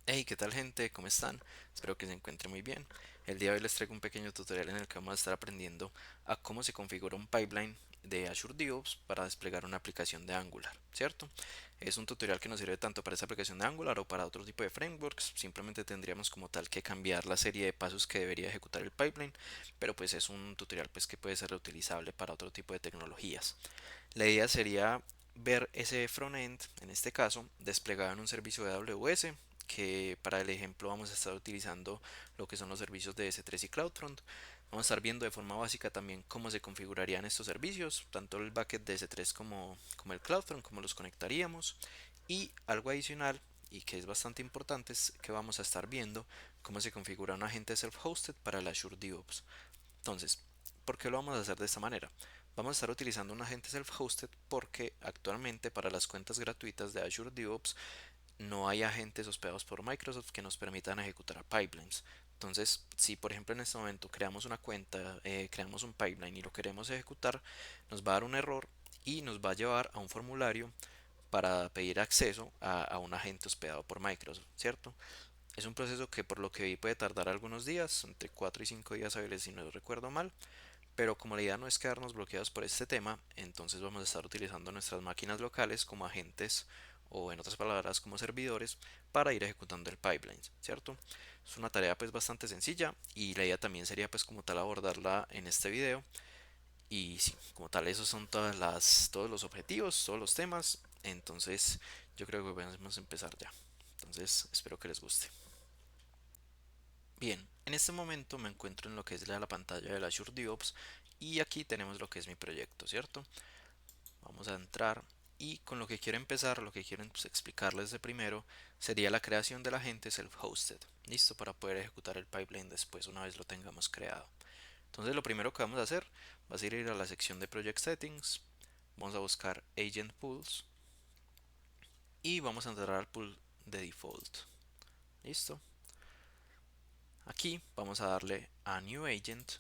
Hey, ¿qué tal gente? ¿Cómo están? Espero que se encuentren muy bien. El día de hoy les traigo un pequeño tutorial en el que vamos a estar aprendiendo a cómo se configura un pipeline de Azure DevOps para desplegar una aplicación de Angular, ¿cierto? Es un tutorial que nos sirve tanto para esa aplicación de Angular o para otro tipo de frameworks. Simplemente tendríamos como tal que cambiar la serie de pasos que debería ejecutar el pipeline, pero pues es un tutorial pues que puede ser reutilizable para otro tipo de tecnologías. La idea sería ver ese frontend, en este caso, desplegado en un servicio de AWS, que para el ejemplo vamos a estar utilizando lo que son los servicios de S3 y CloudFront. Vamos a estar viendo de forma básica también cómo se configurarían estos servicios, tanto el bucket de S3 como el CloudFront, cómo los conectaríamos. Y algo adicional, y que es bastante importante, es que vamos a estar viendo cómo se configura un agente self-hosted para el Azure DevOps. Entonces, ¿por qué lo vamos a hacer de esta manera? Vamos a estar utilizando un agente self-hosted porque actualmente para las cuentas gratuitas de Azure DevOps no hay agentes hospedados por Microsoft que nos permitan ejecutar pipelines. Entonces, si por ejemplo en este momento creamos una cuenta, creamos un pipeline y lo queremos ejecutar, nos va a dar un error y nos va a llevar a un formulario para pedir acceso a un agente hospedado por Microsoft, ¿cierto? Es un proceso que por lo que vi puede tardar algunos días, entre 4 y 5 días hábiles si no recuerdo mal, pero como la idea no es quedarnos bloqueados por este tema, entonces vamos a estar utilizando nuestras máquinas locales como agentes o en otras palabras como servidores para ir ejecutando el pipeline, ¿cierto? Es una tarea pues bastante sencilla y la idea también sería pues como tal abordarla en este video y sí, como tal esos son todos los objetivos, todos los temas, entonces yo creo que podemos empezar ya. Entonces espero que les guste. Bien, en este momento me encuentro en lo que es la pantalla del Azure DevOps y aquí tenemos lo que es mi proyecto, ¿cierto? Vamos a entrar y con lo que quiero empezar, lo que quiero pues, explicarles de primero sería la creación del agente self-hosted, listo para poder ejecutar el pipeline después una vez lo tengamos creado. Entonces lo primero que vamos a hacer va a ser ir a la sección de Project Settings, vamos a buscar Agent Pools y vamos a entrar al pool de default, listo. Aquí vamos a darle a New Agent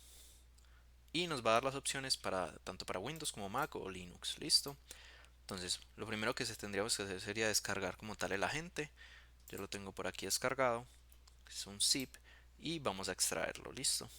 y nos va a dar las opciones para tanto para Windows como Mac o Linux, listo. Entonces, lo primero que se tendríamos que hacer sería descargar como tal el agente. Yo lo tengo por aquí descargado, es un zip y vamos a extraerlo, listo.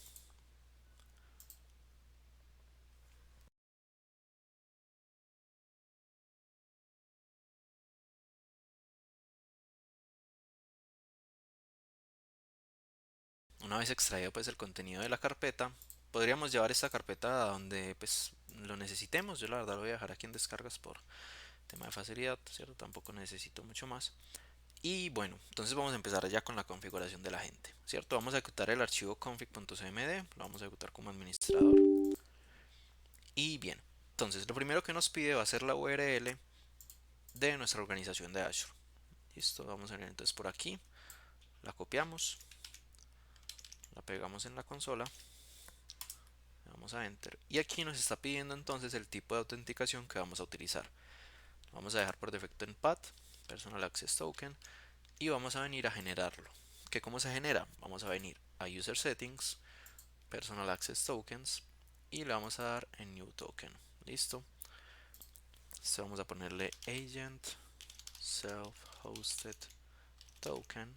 Una vez extraído pues el contenido de la carpeta, podríamos llevar esta carpeta a donde pues lo necesitemos. Yo la verdad lo voy a dejar aquí en descargas por tema de facilidad, ¿cierto? Tampoco necesito mucho más. Y bueno, entonces vamos a empezar ya con la configuración de la gente, ¿cierto? Vamos a ejecutar el archivo config.cmd, lo vamos a ejecutar como administrador. Y bien, entonces lo primero que nos pide va a ser la URL de nuestra organización de Azure. Listo, vamos a venir entonces por aquí, la copiamos, la pegamos en la consola, le damos a Enter y aquí nos está pidiendo entonces el tipo de autenticación que vamos a utilizar. Lo vamos a dejar por defecto en PAT, Personal Access Token, y vamos a venir a generarlo. ¿Que cómo se genera? Vamos a venir a User Settings, Personal Access Tokens y le vamos a dar en New Token. Listo. Entonces vamos a ponerle Agent Self-Hosted Token.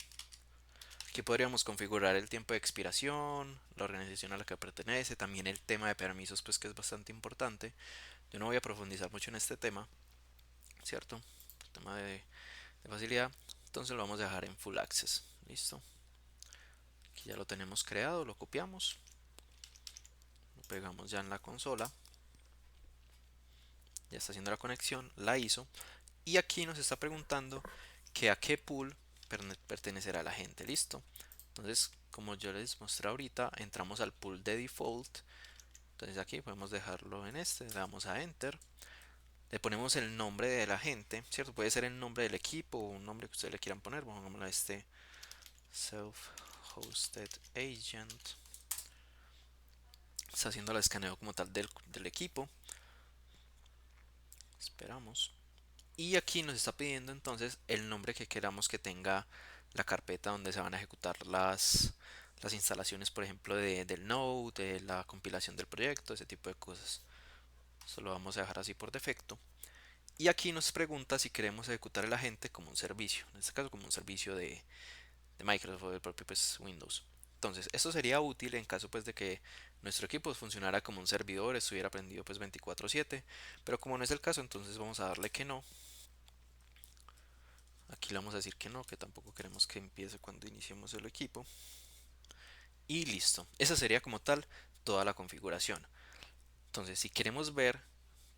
Aquí podríamos configurar el tiempo de expiración, la organización a la que pertenece, también el tema de permisos, pues que es bastante importante. Yo no voy a profundizar mucho en este tema, ¿cierto? El tema de facilidad. Entonces lo vamos a dejar en Full Access. Listo. Aquí ya lo tenemos creado, lo copiamos, lo pegamos ya en la consola. Ya está haciendo la conexión, la hizo. Y aquí nos está preguntando que a qué pool pertenecerá la gente. Listo. Entonces, como yo les mostré ahorita, entramos al pool de default. Entonces aquí podemos dejarlo en este, le damos a Enter. Le ponemos el nombre de la gente, ¿cierto? Puede ser el nombre del equipo o un nombre que ustedes le quieran poner. Pongámosle a este Self-Hosted Agent. Está haciendo el escaneo como tal del equipo. Esperamos. Y aquí nos está pidiendo entonces el nombre que queramos que tenga la carpeta donde se van a ejecutar las instalaciones, por ejemplo, del Node, de la compilación del proyecto, ese tipo de cosas. Eso lo vamos a dejar así por defecto. Y aquí nos pregunta si queremos ejecutar el agente como un servicio, en este caso como un servicio de Microsoft o del propio pues Windows. Entonces, esto sería útil en caso pues de que nuestro equipo funcionara como un servidor, estuviera prendido pues 24/7, pero como no es el caso, entonces vamos a darle que no. Aquí le vamos a decir que no, que tampoco queremos que empiece cuando iniciemos el equipo. Y listo. Esa sería como tal toda la configuración. Entonces, si queremos ver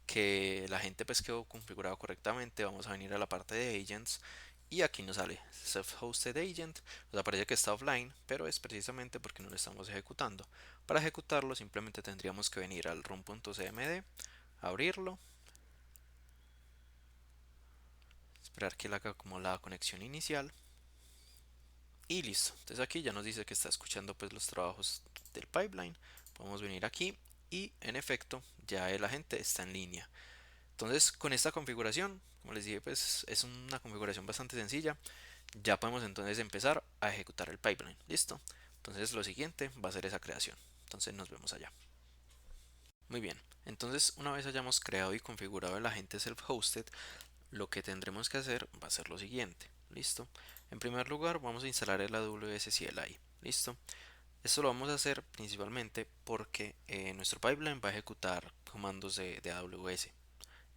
que la gente pues quedó configurado correctamente, vamos a venir a la parte de agents y aquí nos sale self-hosted agent, nos aparece que está offline, pero es precisamente porque no lo estamos ejecutando. Para ejecutarlo simplemente tendríamos que venir al run.cmd, abrirlo, esperar que él haga como la conexión inicial y listo. Entonces aquí ya nos dice que está escuchando pues los trabajos del pipeline. Podemos venir aquí y en efecto ya el agente está en línea. Entonces, con esta configuración, como les dije, pues es una configuración bastante sencilla. Ya podemos entonces empezar a ejecutar el pipeline. Listo. Entonces, lo siguiente va a ser esa creación. Entonces, nos vemos allá. Muy bien. Entonces, una vez hayamos creado y configurado el agente self-hosted, lo que tendremos que hacer va a ser lo siguiente. Listo. En primer lugar, vamos a instalar el AWS CLI. Listo. Esto lo vamos a hacer principalmente porque nuestro pipeline va a ejecutar comandos de AWS.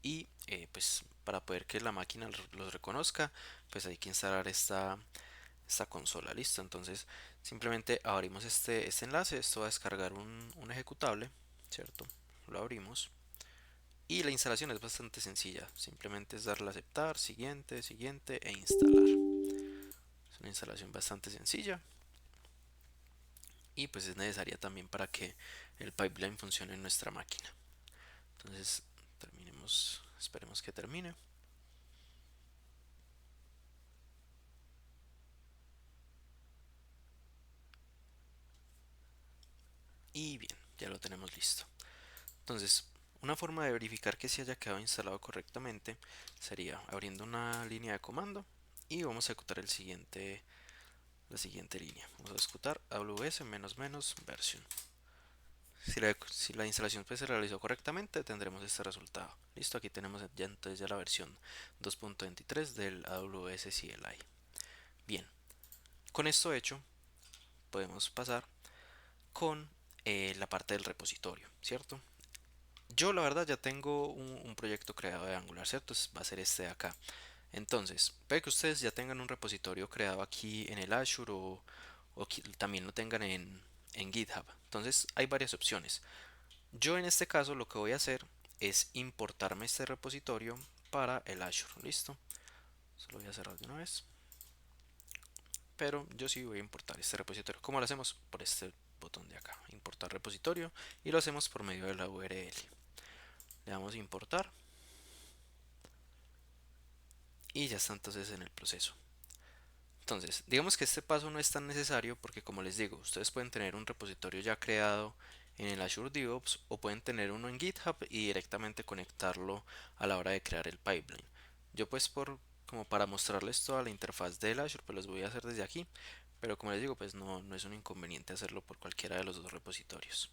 Y pues para poder que la máquina los reconozca, pues hay que instalar esta consola. Listo. Entonces simplemente abrimos este enlace. Esto va a descargar un ejecutable, ¿cierto? Lo abrimos y la instalación es bastante sencilla. Simplemente es darle a aceptar, siguiente, siguiente e instalar. Es una instalación bastante sencilla y pues es necesaria también para que el pipeline funcione en nuestra máquina. Entonces terminemos, esperemos que termine. Y bien, ya lo tenemos listo. Entonces, una forma de verificar que se haya quedado instalado correctamente sería abriendo una línea de comando y vamos a ejecutar la siguiente línea. Vamos a ejecutar aws version. Si la instalación pues, se realizó correctamente, tendremos este resultado. Listo, aquí tenemos ya entonces ya la versión 2.23 del AWS CLI. Bien, con esto hecho, podemos pasar con la parte del repositorio, ¿cierto? Yo la verdad ya tengo un proyecto creado de Angular, ¿cierto? Va a ser este de acá. Entonces, puede que ustedes ya tengan un repositorio creado aquí en el Azure o que también lo tengan en GitHub. Entonces, hay varias opciones. Yo en este caso lo que voy a hacer es importarme este repositorio para el Azure. ¿Listo? Solo voy a cerrar de una vez. Pero yo sí voy a importar este repositorio. ¿Cómo lo hacemos? Por este botón de acá, importar repositorio, y lo hacemos por medio de la URL. Le damos a importar y ya está entonces en el proceso. Entonces, digamos que este paso no es tan necesario porque como les digo, ustedes pueden tener un repositorio ya creado en el Azure DevOps o pueden tener uno en GitHub y directamente conectarlo a la hora de crear el pipeline. Yo pues como para mostrarles toda la interfaz del Azure, pues los voy a hacer desde aquí, pero como les digo, pues no es un inconveniente hacerlo por cualquiera de los dos repositorios.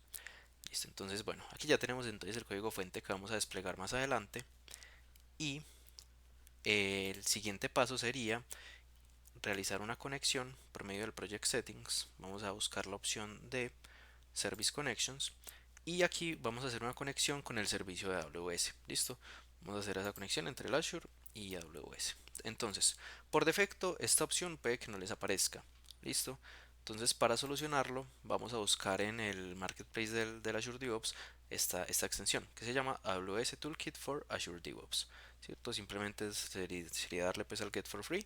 Listo, entonces bueno, aquí ya tenemos entonces el código fuente que vamos a desplegar más adelante y el siguiente paso sería realizar una conexión por medio del Project Settings. Vamos a buscar la opción de Service Connections y aquí vamos a hacer una conexión con el servicio de AWS. ¿Listo? Vamos a hacer esa conexión entre el Azure y AWS. Entonces, por defecto, esta opción puede que no les aparezca. ¿Listo? Entonces, para solucionarlo, vamos a buscar en el marketplace del Azure DevOps esta extensión que se llama AWS Toolkit for Azure DevOps. ¿Cierto? Simplemente sería darle pues al Get for Free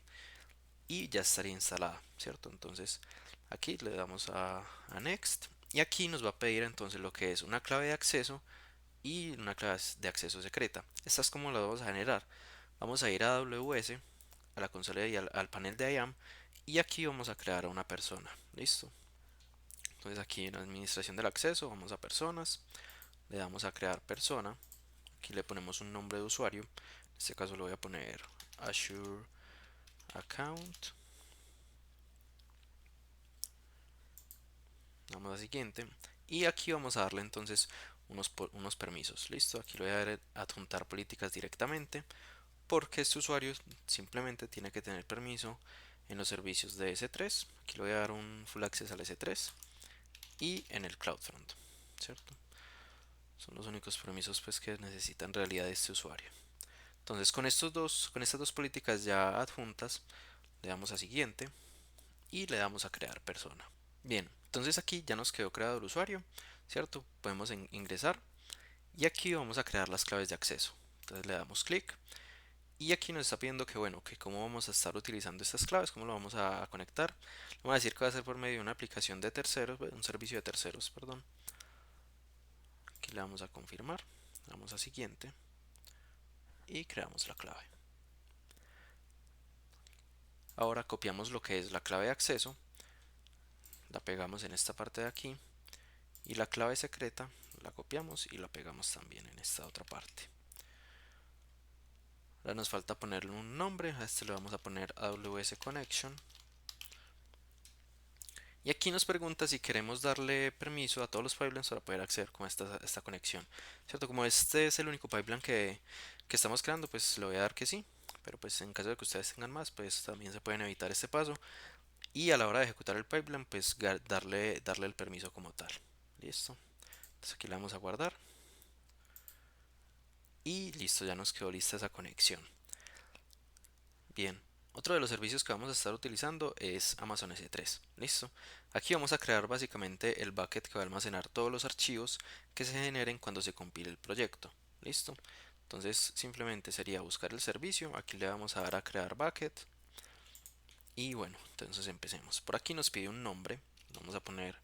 y ya estaría instalada, ¿cierto? Entonces aquí le damos a Next y aquí nos va a pedir entonces lo que es una clave de acceso y una clave de acceso secreta. Esta es como la vamos a generar. Vamos a ir a AWS, a la consola y al panel de IAM y aquí vamos a crear a una persona. ¿Listo? Entonces aquí en administración del acceso vamos a personas, le damos a crear persona, aquí le ponemos un nombre de usuario, en este caso le voy a poner Azure Account. Vamos a siguiente y aquí vamos a darle entonces unos permisos. Listo, aquí le voy a dar adjuntar políticas directamente porque este usuario simplemente tiene que tener permiso en los servicios de S3, aquí le voy a dar un full access al S3 y en el CloudFront, ¿cierto? Son los únicos permisos pues que necesita en realidad este usuario. Entonces con estas dos políticas ya adjuntas, le damos a siguiente y le damos a crear persona. Bien, entonces aquí ya nos quedó creado el usuario, ¿cierto? Podemos ingresar y aquí vamos a crear las claves de acceso. Entonces le damos clic y aquí nos está pidiendo que bueno, que cómo vamos a estar utilizando estas claves, cómo lo vamos a conectar. Vamos a decir que va a ser por medio de una aplicación de terceros, un servicio de terceros, perdón. Aquí le damos a confirmar, le damos a siguiente y creamos la clave. Ahora copiamos lo que es la clave de acceso, la pegamos en esta parte de aquí y la clave secreta la copiamos y la pegamos también en esta otra parte. Ahora nos falta ponerle un nombre, a este le vamos a poner AWS Connection. Y aquí nos pregunta si queremos darle permiso a todos los pipelines para poder acceder con esta conexión. ¿Cierto? Como este es el único pipeline que estamos creando, pues le voy a dar que sí. Pero pues en caso de que ustedes tengan más, pues también se pueden evitar este paso. Y a la hora de ejecutar el pipeline, pues darle el permiso como tal. Listo. Entonces aquí le vamos a guardar. Y listo, ya nos quedó lista esa conexión. Bien, otro de los servicios que vamos a estar utilizando es Amazon S3. Listo. Aquí vamos a crear básicamente el bucket que va a almacenar todos los archivos que se generen cuando se compile el proyecto. Listo. Entonces simplemente sería buscar el servicio. Aquí le vamos a dar a crear bucket. Y bueno, entonces empecemos. Por aquí nos pide un nombre. Vamos a poner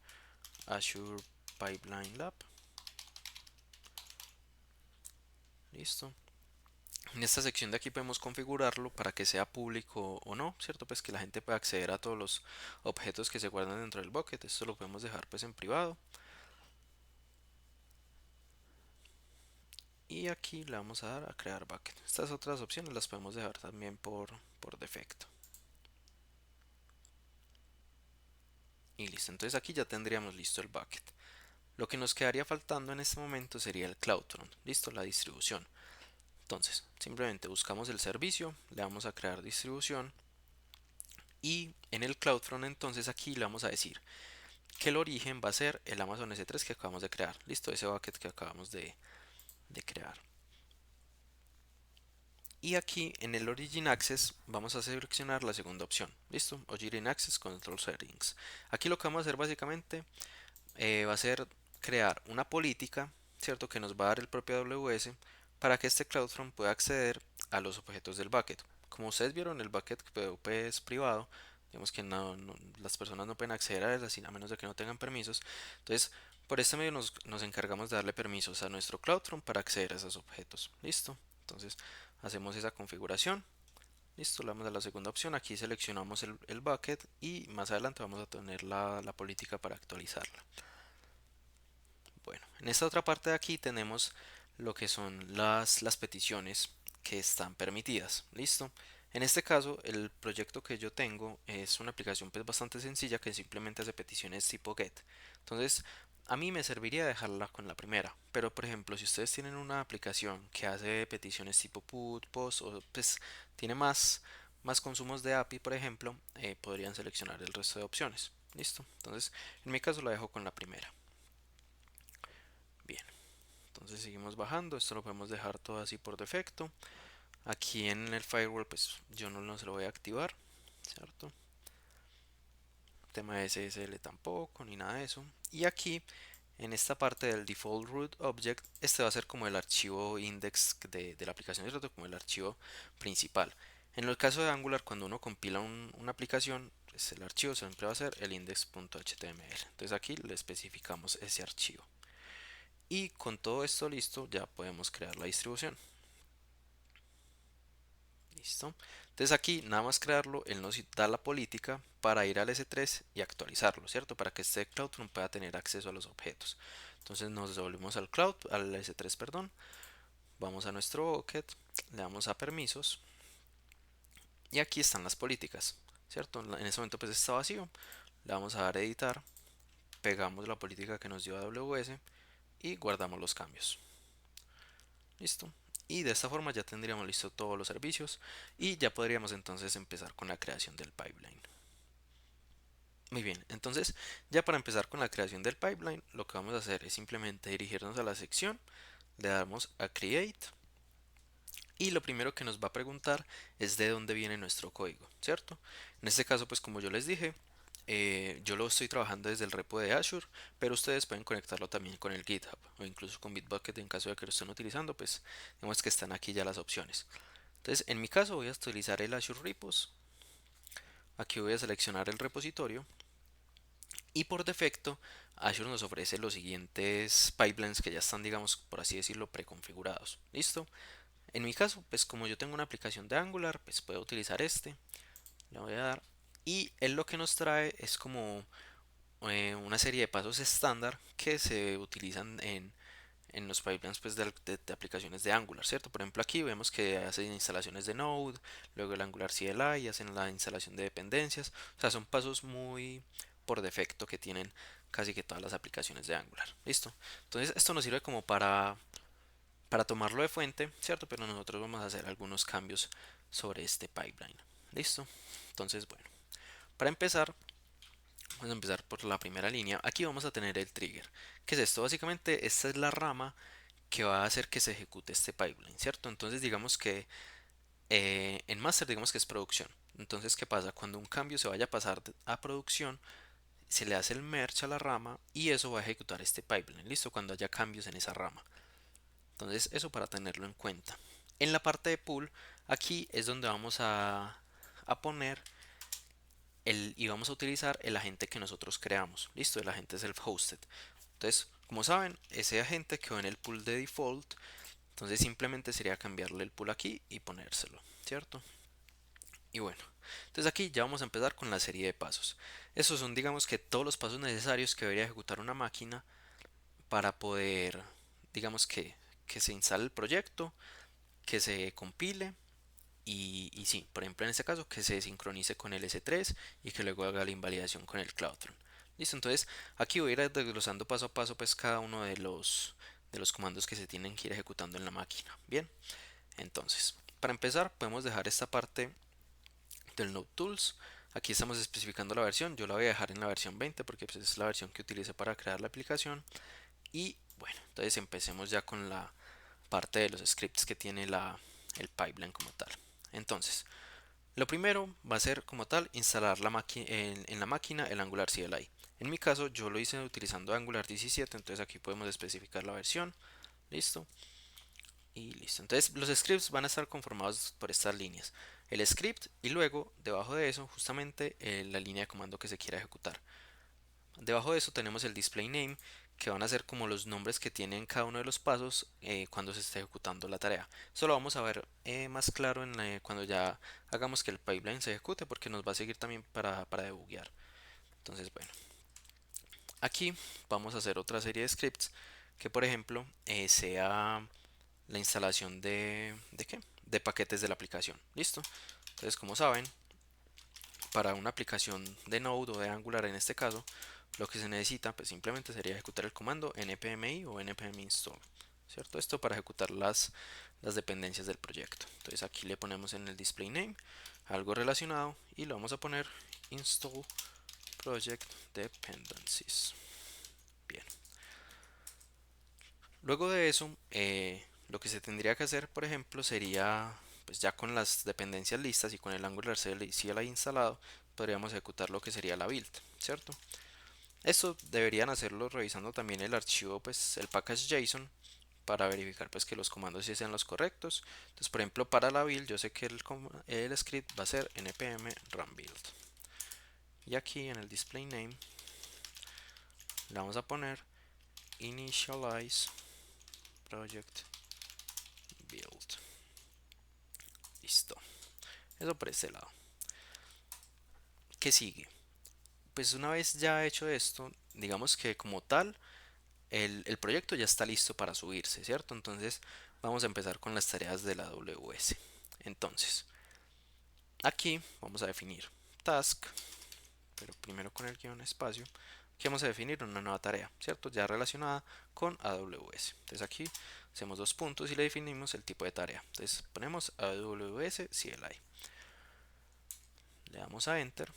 Azure Pipeline Lab. Listo. En esta sección de aquí podemos configurarlo para que sea público o no, ¿cierto? Pues que la gente pueda acceder a todos los objetos que se guardan dentro del bucket. Esto lo podemos dejar pues en privado. Y aquí le vamos a dar a crear bucket. Estas otras opciones las podemos dejar también por defecto. Y listo, entonces aquí ya tendríamos listo el bucket. Lo que nos quedaría faltando en este momento sería el CloudFront. Listo, la distribución. Entonces, simplemente buscamos el servicio, le vamos a crear distribución y en el CloudFront entonces aquí le vamos a decir que el origen va a ser el Amazon S3 que acabamos de crear. Listo, ese bucket que acabamos de crear. Y aquí en el Origin Access vamos a seleccionar la segunda opción. Listo, Origin Access Control Settings. Aquí lo que vamos a hacer básicamente va a ser crear una política, ¿cierto? Que nos va a dar el propio AWS para que este CloudFront pueda acceder a los objetos del bucket. Como ustedes vieron, el bucket PvP es privado, digamos que las personas no pueden acceder a él a menos de que no tengan permisos. Entonces, por este medio nos encargamos de darle permisos a nuestro CloudFront para acceder a esos objetos. ¿Listo? Entonces, hacemos esa configuración. Listo, le damos a la segunda opción. Aquí seleccionamos el bucket y más adelante vamos a tener la política para actualizarla. Bueno, en esta otra parte de aquí tenemos lo que son las peticiones que están permitidas. Listo. En este caso, el proyecto que yo tengo es una aplicación pues bastante sencilla que simplemente hace peticiones tipo GET. Entonces, a mí me serviría dejarla con la primera. Pero, por ejemplo, si ustedes tienen una aplicación que hace peticiones tipo PUT, POST o pues tiene más consumos de API, por ejemplo, podrían seleccionar el resto de opciones. Listo. Entonces, en mi caso la dejo con la primera. Bien, entonces seguimos bajando, esto lo podemos dejar todo así por defecto. Aquí en el firewall pues yo no se lo voy a activar, ¿cierto? Tema de SSL tampoco, ni nada de eso. Y aquí en esta parte del default root object, este va a ser como el archivo index de la aplicación, ¿cierto? Como el archivo principal. En el caso de Angular, cuando uno compila una aplicación, pues el archivo siempre va a ser el index.html. Entonces aquí le especificamos ese archivo. Y con todo esto listo, ya podemos crear la distribución. Listo. Entonces aquí, nada más crearlo, él nos da la política para ir al S3 y actualizarlo, ¿cierto? Para que este CloudFront pueda tener acceso a los objetos. Entonces nos devolvemos al S3, perdón. Vamos a nuestro bucket, le damos a permisos y aquí están las políticas, ¿cierto? En ese momento pues está vacío. Le vamos a dar a editar, pegamos la política que nos dio AWS y guardamos los cambios. Listo. Y de esta forma ya tendríamos listo todos los servicios y ya podríamos entonces empezar con la creación del pipeline. Muy bien, entonces ya para empezar con la creación del pipeline, lo que vamos a hacer es simplemente dirigirnos a la sección, le damos a Create y lo primero que nos va a preguntar es de dónde viene nuestro código, ¿cierto? En este caso, pues como yo les dije, yo lo estoy trabajando desde el repo de Azure, pero ustedes pueden conectarlo también con el GitHub o incluso con Bitbucket en caso de que lo estén utilizando, pues vemos que están aquí ya las opciones. Entonces, en mi caso voy a utilizar el Azure Repos. Aquí voy a seleccionar el repositorio y por defecto Azure nos ofrece los siguientes pipelines que ya están, digamos, por así decirlo, preconfigurados. ¿Listo? En mi caso, pues como yo tengo una aplicación de Angular, pues puedo utilizar este. Le voy a dar. Y él lo que nos trae es como una serie de pasos estándar que se utilizan en los pipelines pues, de aplicaciones de Angular, ¿cierto? Por ejemplo, aquí vemos que hacen instalaciones de Node, luego el Angular CLI, hacen la instalación de dependencias. O sea, son pasos muy por defecto que tienen casi que todas las aplicaciones de Angular. ¿Listo? Entonces, esto nos sirve como para tomarlo de fuente, ¿cierto? Pero nosotros vamos a hacer algunos cambios sobre este pipeline. ¿Listo? Entonces, bueno, para empezar, vamos a empezar por la primera línea. Aquí vamos a tener el trigger. ¿Qué es esto? Básicamente, esta es la rama que va a hacer que se ejecute este pipeline, ¿cierto? Entonces, digamos que en master, digamos que es producción. Entonces, ¿qué pasa? Cuando un cambio se vaya a pasar a producción, se le hace el merge a la rama y eso va a ejecutar este pipeline, ¿listo? Cuando haya cambios en esa rama. Entonces, eso para tenerlo en cuenta. En la parte de pool, aquí es donde vamos a poner y vamos a utilizar el agente que nosotros creamos. Listo, el agente self-hosted. Entonces, como saben, ese agente quedó en el pool de default. Entonces simplemente sería cambiarle el pool aquí y ponérselo, ¿cierto? Y bueno, entonces aquí ya vamos a empezar con la serie de pasos. Esos son, digamos que todos los pasos necesarios que debería ejecutar una máquina para poder, digamos que se instale el proyecto, que se compile y sí, por ejemplo en este caso que se sincronice con el S3 y que luego haga la invalidación con el CloudTron. Listo, entonces aquí voy a ir desglosando paso a paso pues cada uno de los comandos que se tienen que ir ejecutando en la máquina. Bien, entonces para empezar podemos dejar esta parte del Node Tools. Aquí estamos especificando la versión, yo la voy a dejar en la versión 20 porque pues, es la versión que utilicé para crear la aplicación. Y bueno, entonces empecemos ya con la parte de los scripts que tiene el pipeline como tal. Entonces, lo primero va a ser como tal instalar en la máquina el Angular CLI. En mi caso yo lo hice utilizando Angular 17, entonces aquí podemos especificar la versión. Listo. Y listo. Entonces los scripts van a estar conformados por estas líneas. El script y luego debajo de eso justamente la línea de comando que se quiera ejecutar. Debajo de eso tenemos el display name, que van a ser como los nombres que tienen cada uno de los pasos cuando se esté ejecutando la tarea. Eso lo vamos a ver más claro cuando ya hagamos que el pipeline se ejecute, porque nos va a seguir también para debuguear. Entonces, bueno, aquí vamos a hacer otra serie de scripts que, por ejemplo, sea la instalación ¿de qué? De paquetes de la aplicación. ¿Listo? Entonces, como saben, para una aplicación de Node o de Angular en este caso, lo que se necesita pues simplemente sería ejecutar el comando npmi o npm install, ¿cierto? Esto para ejecutar las dependencias del proyecto. Entonces aquí le ponemos en el display name algo relacionado y lo vamos a poner install project dependencies. Bien. Luego de eso, lo que se tendría que hacer, por ejemplo, sería, pues ya con las dependencias listas y con el Angular CLI instalado, podríamos ejecutar lo que sería la build, ¿cierto? Esto deberían hacerlo revisando también el archivo, pues el package.json para verificar pues que los comandos sí sean los correctos. Entonces, por ejemplo, para la build yo sé que el script va a ser npm run build. Y aquí en el display name le vamos a poner initialize project build. Listo. Eso por este lado. ¿Qué sigue? Pues una vez ya hecho esto, digamos que como tal, el proyecto ya está listo para subirse, ¿cierto? Entonces vamos a empezar con las tareas de la AWS. Entonces, aquí vamos a definir task, pero primero con el guión espacio, que vamos a definir una nueva tarea, ¿cierto? Ya relacionada con AWS. Entonces aquí hacemos dos puntos y le definimos el tipo de tarea. Entonces ponemos AWS CLI. Le damos a Enter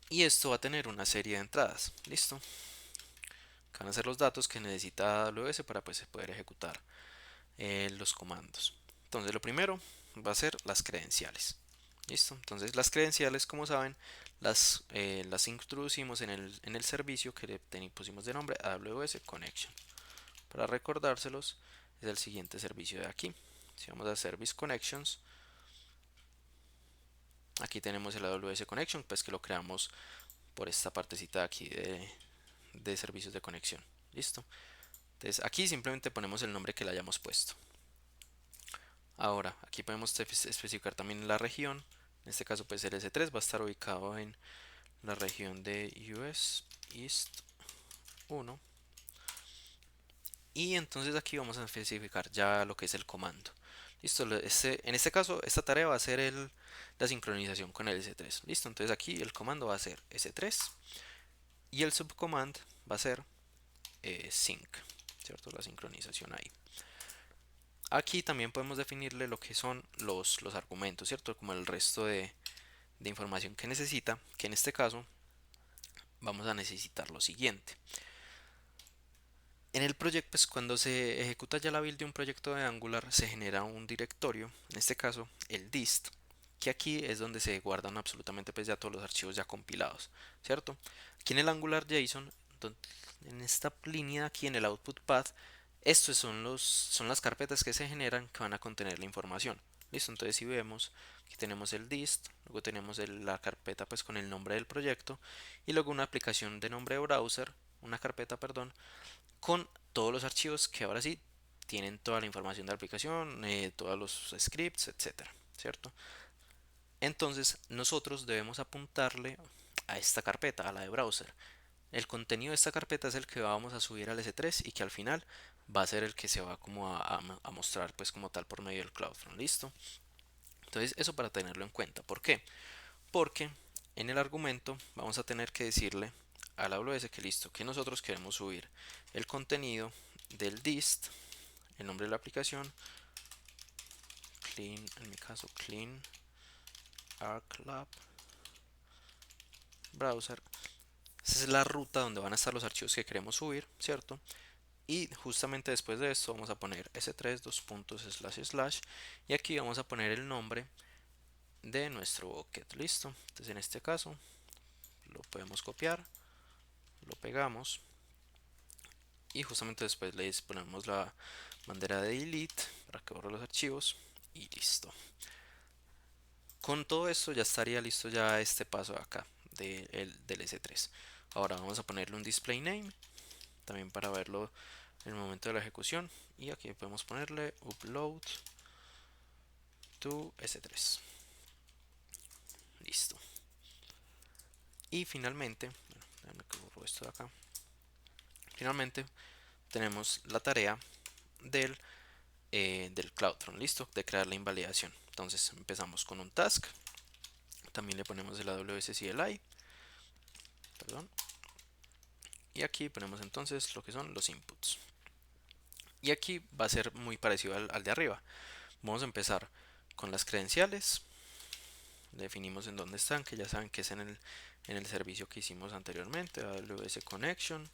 y esto va a tener una serie de entradas. ¿Listo? Acá van a ser los datos que necesita AWS para pues poder ejecutar los comandos. Entonces lo primero va a ser las credenciales. ¿Listo? Entonces las credenciales, como saben, las introducimos en el servicio que le pusimos de nombre AWS Connection. Para recordárselos, es el siguiente servicio de aquí. Si vamos a Service Connections, aquí tenemos el AWS Connection, pues que lo creamos por esta partecita de aquí de servicios de conexión. ¿Listo? Entonces aquí simplemente ponemos el nombre que le hayamos puesto. Ahora, aquí podemos especificar también la región. En este caso, pues el S3 va a estar ubicado en la región de US East 1. Y entonces aquí vamos a especificar ya lo que es el comando. Listo, en este caso, esta tarea va a ser la sincronización con el S3. Listo, entonces aquí el comando va a ser S3 y el subcommand va a ser sync, ¿cierto? La sincronización ahí. Aquí también podemos definirle lo que son los argumentos, ¿cierto? Como el resto de información que necesita, que en este caso vamos a necesitar lo siguiente. En el proyecto, pues cuando se ejecuta ya la build de un proyecto de Angular, se genera un directorio, en este caso el dist, que aquí es donde se guardan absolutamente pues ya todos los archivos ya compilados, ¿cierto? Aquí en el Angular JSON, en esta línea aquí en el output path, estos son las carpetas que se generan que van a contener la información. Listo, entonces si vemos, aquí tenemos el dist, luego tenemos la carpeta pues con el nombre del proyecto y luego una aplicación de nombre browser, una carpeta, perdón, con todos los archivos que ahora sí tienen toda la información de la aplicación, todos los scripts, etcétera, ¿cierto? Entonces nosotros debemos apuntarle a esta carpeta, a la de browser. El contenido de esta carpeta es el que vamos a subir al S3 y que al final va a ser el que se va como a mostrar pues como tal por medio del CloudFront. ¿Listo? Entonces eso para tenerlo en cuenta. ¿Por qué? Porque en el argumento vamos a tener que decirle a la AWS que listo, que nosotros queremos subir el contenido del dist, el nombre de la aplicación, clean, en mi caso clean arclab browser. Esa es la ruta donde van a estar los archivos que queremos subir, ¿cierto? Y justamente después de esto vamos a poner s3 dos puntos slash slash y aquí vamos a poner el nombre de nuestro bucket. Listo, entonces en este caso lo podemos copiar, lo pegamos y justamente después le ponemos la bandera de delete para que borre los archivos y listo. Con todo esto ya estaría listo ya este paso de acá del S3. Ahora vamos a ponerle un display name también para verlo en el momento de la ejecución y aquí podemos ponerle upload to S3. Listo. Y finalmente, bueno, déjame que borro esto de acá. Finalmente tenemos la tarea del CloudFront, listo, de crear la invalidación. Entonces empezamos con un task, también le ponemos el AWS CLI, perdón, y aquí ponemos entonces lo que son los inputs. Y aquí va a ser muy parecido al de arriba. Vamos a empezar con las credenciales, definimos en dónde están, que ya saben que es en el servicio que hicimos anteriormente, AWS Connection.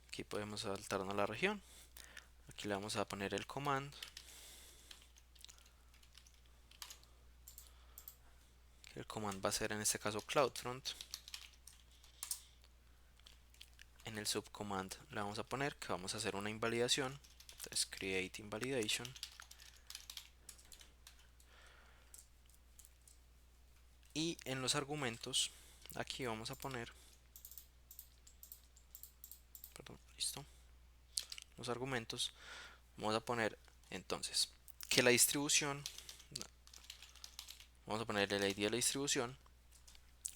Aquí podemos saltarnos a la región, aquí le vamos a poner el command, que el command va a ser en este caso CloudFront. En el subcommand le vamos a poner que vamos a hacer una invalidación, entonces create invalidation, y en los argumentos aquí vamos a poner, perdón, listo, los argumentos vamos a poner entonces que la distribución, vamos a poner el ID de la distribución,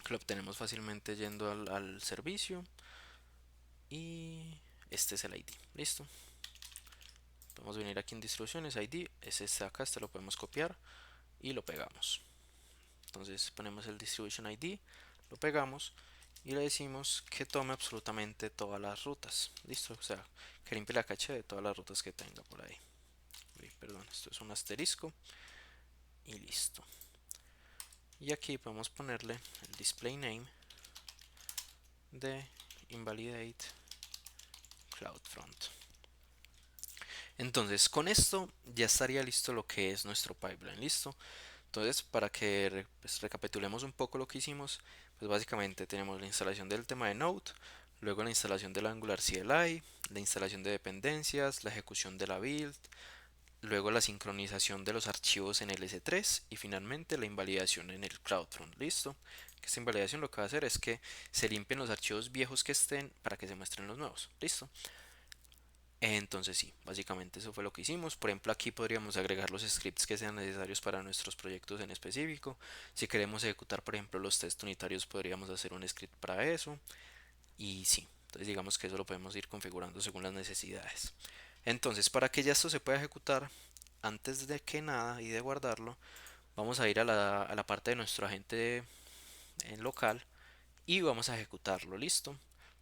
que lo obtenemos fácilmente yendo al servicio, y este es el ID, listo. Podemos venir aquí en distribuciones, ID, es este acá, este lo podemos copiar y lo pegamos. Entonces ponemos el distribution ID, lo pegamos y le decimos que tome absolutamente todas las rutas. Listo, o sea, que limpie la caché de todas las rutas que tenga por ahí. Uy, perdón, esto es un asterisco y listo. Y aquí podemos ponerle el display name de invalidate CloudFront. Entonces, con esto ya estaría listo lo que es nuestro pipeline. Listo. Entonces, para que pues, recapitulemos un poco lo que hicimos, pues básicamente tenemos la instalación del tema de Node, luego la instalación del Angular CLI, la instalación de dependencias, la ejecución de la build, luego la sincronización de los archivos en el S3 y finalmente la invalidación en el CloudFront. Listo. Que esta invalidación lo que va a hacer es que se limpien los archivos viejos que estén para que se muestren los nuevos. Listo. Entonces sí, básicamente eso fue lo que hicimos. Por ejemplo, aquí podríamos agregar los scripts que sean necesarios para nuestros proyectos en específico. Si queremos ejecutar, por ejemplo, los test unitarios, podríamos hacer un script para eso. Y sí, entonces digamos que eso lo podemos ir configurando según las necesidades. Entonces, para que ya esto se pueda ejecutar, antes de que nada y de guardarlo, vamos a ir a la parte de nuestro agente en local y vamos a ejecutarlo. Listo.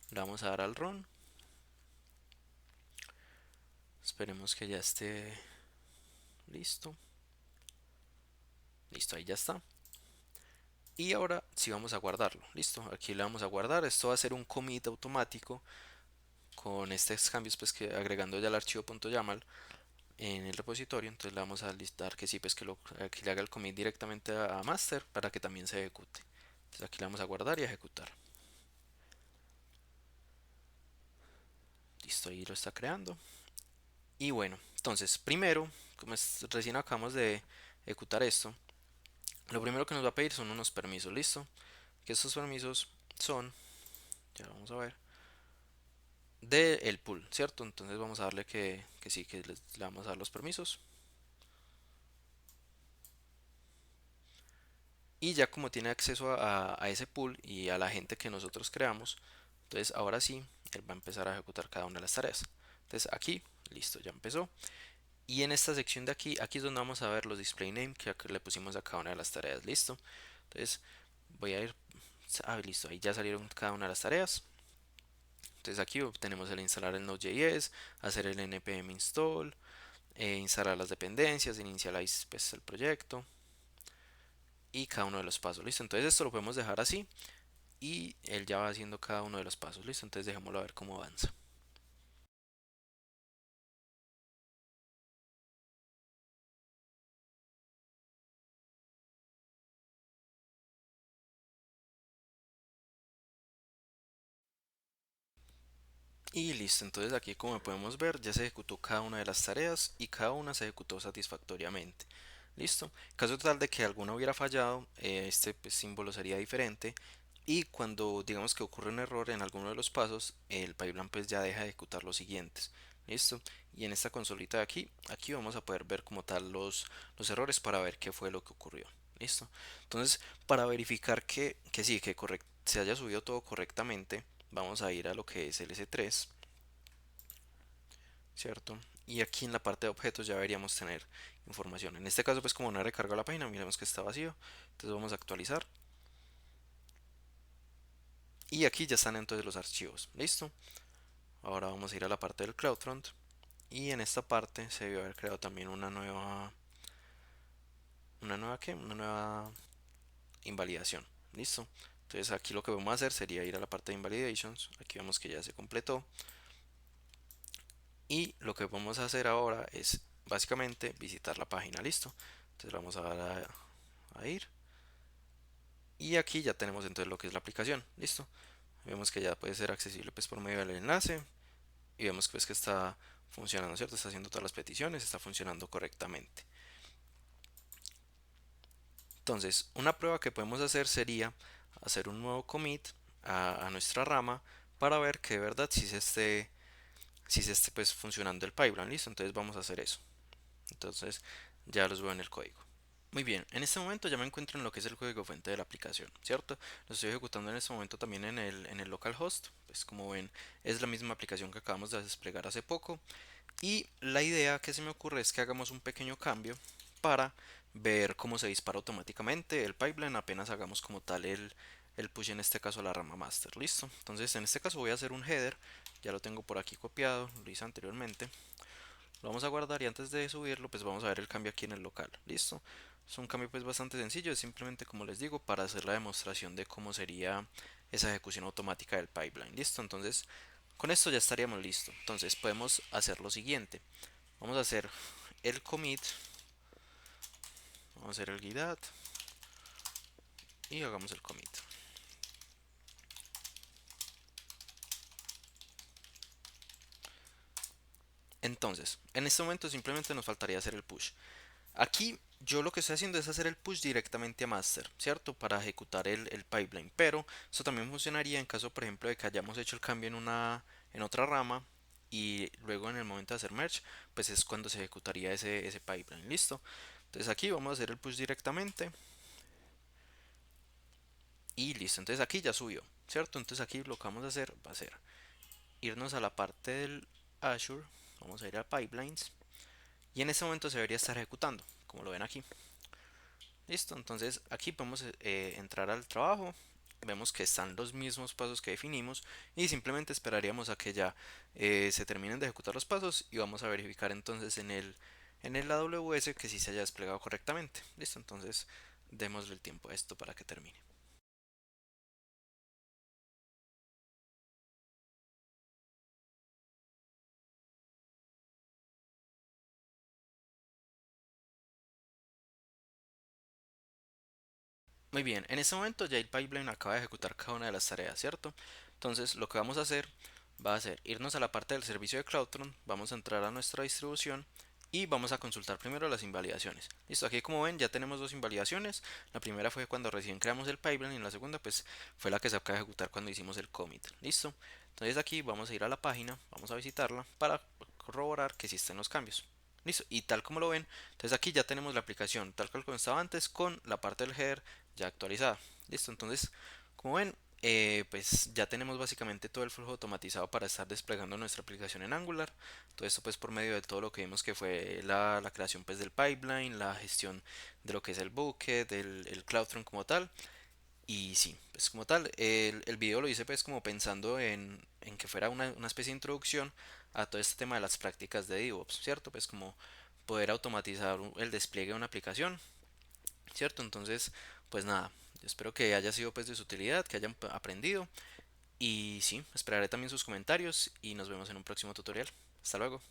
Le vamos a dar al run. Esperemos que ya esté listo. Listo, ahí ya está. Y ahora sí vamos a guardarlo. Listo, aquí le vamos a guardar. Esto va a ser un commit automático con estos cambios, pues que agregando ya el archivo .yaml en el repositorio. Entonces le vamos a listar que sí, pues que le haga el commit directamente a master para que también se ejecute. Entonces aquí le vamos a guardar y a ejecutar. Listo, ahí lo está creando. Y bueno, entonces primero, como recién acabamos de ejecutar esto, lo primero que nos va a pedir son unos permisos. Listo, que estos permisos son, ya vamos a ver, de el pool, ¿cierto? Entonces vamos a darle que sí, que le vamos a dar los permisos. Y ya como tiene acceso a ese pool y a la gente que nosotros creamos, entonces ahora sí, él va a empezar a ejecutar cada una de las tareas. Entonces aquí, listo, ya empezó. Y en esta sección de aquí, aquí es donde vamos a ver los display name que le pusimos a cada una de las tareas, listo. Entonces voy a ir, listo, ahí ya salieron cada una de las tareas. Entonces aquí tenemos el instalar el Node.js, hacer el npm install, instalar las dependencias, inicialize pues, el proyecto y cada uno de los pasos. Listo, entonces esto lo podemos dejar así y él ya va haciendo cada uno de los pasos. Listo, entonces dejémoslo a ver cómo avanza. Y listo, entonces aquí como podemos ver ya se ejecutó cada una de las tareas y cada una se ejecutó satisfactoriamente. Listo. En caso tal de que alguna hubiera fallado, este pues, símbolo sería diferente y cuando digamos que ocurre un error en alguno de los pasos, el pipeline pues ya deja de ejecutar los siguientes. Listo. Y en esta consolita de aquí, aquí vamos a poder ver como tal los errores para ver qué fue lo que ocurrió. Listo. Entonces, para verificar que sí, que se haya subido todo correctamente, vamos a ir a lo que es el S3, ¿cierto? Y aquí en la parte de objetos ya deberíamos tener información. En este caso, pues como no he recargado la página, miremos que está vacío. Entonces vamos a actualizar. Y aquí ya están entonces los archivos. ¿Listo? Ahora vamos a ir a la parte del CloudFront. Y en esta parte se debe haber creado también una nueva invalidación. ¿Listo? Entonces aquí lo que vamos a hacer sería ir a la parte de invalidations. Aquí vemos que ya se completó. Y lo que vamos a hacer ahora es básicamente visitar la página. ¿Listo? Entonces vamos a dar a ir. Y aquí ya tenemos entonces lo que es la aplicación. Listo. Vemos que ya puede ser accesible pues por medio del enlace. Y vemos pues que está funcionando, ¿cierto? Está haciendo todas las peticiones, está funcionando correctamente. Entonces, una prueba que podemos hacer sería hacer un nuevo commit a nuestra rama para ver que de verdad si se esté pues funcionando el pipeline. Listo, entonces vamos a hacer eso. Entonces ya los veo en el código. Muy bien, en este momento ya me encuentro en lo que es el código fuente de la aplicación, ¿cierto? Lo estoy ejecutando en este momento también en el localhost. Pues como ven, es la misma aplicación que acabamos de desplegar hace poco. Y la idea que se me ocurre es que hagamos un pequeño cambio para ver cómo se dispara automáticamente el pipeline apenas hagamos como tal el push en este caso a la rama master. Listo. Entonces en este caso voy a hacer un header. Ya lo tengo por aquí copiado, lo hice anteriormente. Lo vamos a guardar y antes de subirlo pues vamos a ver el cambio aquí en el local. Listo. Es un cambio pues bastante sencillo, es simplemente como les digo para hacer la demostración de cómo sería esa ejecución automática del pipeline. Listo. Entonces con esto ya estaríamos listos. Entonces podemos hacer lo siguiente. Vamos a hacer el commit, vamos a hacer el git add y hagamos el commit. Entonces, en este momento simplemente nos faltaría hacer el push. Aquí yo lo que estoy haciendo es hacer el push directamente a master, ¿cierto? Para ejecutar el pipeline. Pero eso también funcionaría en caso, por ejemplo, de que hayamos hecho el cambio en otra rama y luego en el momento de hacer merge, pues es cuando se ejecutaría ese pipeline. ¿Listo? Entonces aquí vamos a hacer el push directamente y listo. Entonces aquí ya subió, ¿cierto? Entonces aquí lo que vamos a hacer va a ser irnos a la parte del Azure, vamos a ir a pipelines y en este momento se debería estar ejecutando, como lo ven aquí. Listo, entonces aquí podemos entrar al trabajo, vemos que están los mismos pasos que definimos y simplemente esperaríamos a que ya se terminen de ejecutar los pasos y vamos a verificar entonces en el AWS que sí se haya desplegado correctamente. Listo, entonces démosle el tiempo a esto para que termine. Muy bien, en este momento ya el pipeline acaba de ejecutar cada una de las tareas, ¿cierto? Entonces lo que vamos a hacer va a ser irnos a la parte del servicio de CloudTron, vamos a entrar a nuestra distribución y vamos a consultar primero las invalidaciones. Listo, aquí como ven ya tenemos dos invalidaciones. La primera fue cuando recién creamos el pipeline y la segunda pues fue la que se acaba de ejecutar cuando hicimos el commit. Listo. Entonces aquí vamos a ir a la página, vamos a visitarla para corroborar que existen los cambios. Listo, y tal como lo ven, entonces aquí ya tenemos la aplicación tal cual como estaba antes con la parte del header ya actualizada. Listo, entonces como ven, pues ya tenemos básicamente todo el flujo automatizado para estar desplegando nuestra aplicación en Angular. Todo esto pues por medio de todo lo que vimos que fue la creación pues del pipeline, la gestión de lo que es el bucket, el CloudTron como tal. Y sí, pues como tal, el video lo hice pues como pensando en que fuera una especie de introducción a todo este tema de las prácticas de DevOps, ¿cierto? Pues como poder automatizar el despliegue de una aplicación, ¿cierto? Entonces, pues nada, yo espero que haya sido pues de su utilidad, que hayan aprendido y sí, esperaré también sus comentarios y nos vemos en un próximo tutorial. Hasta luego.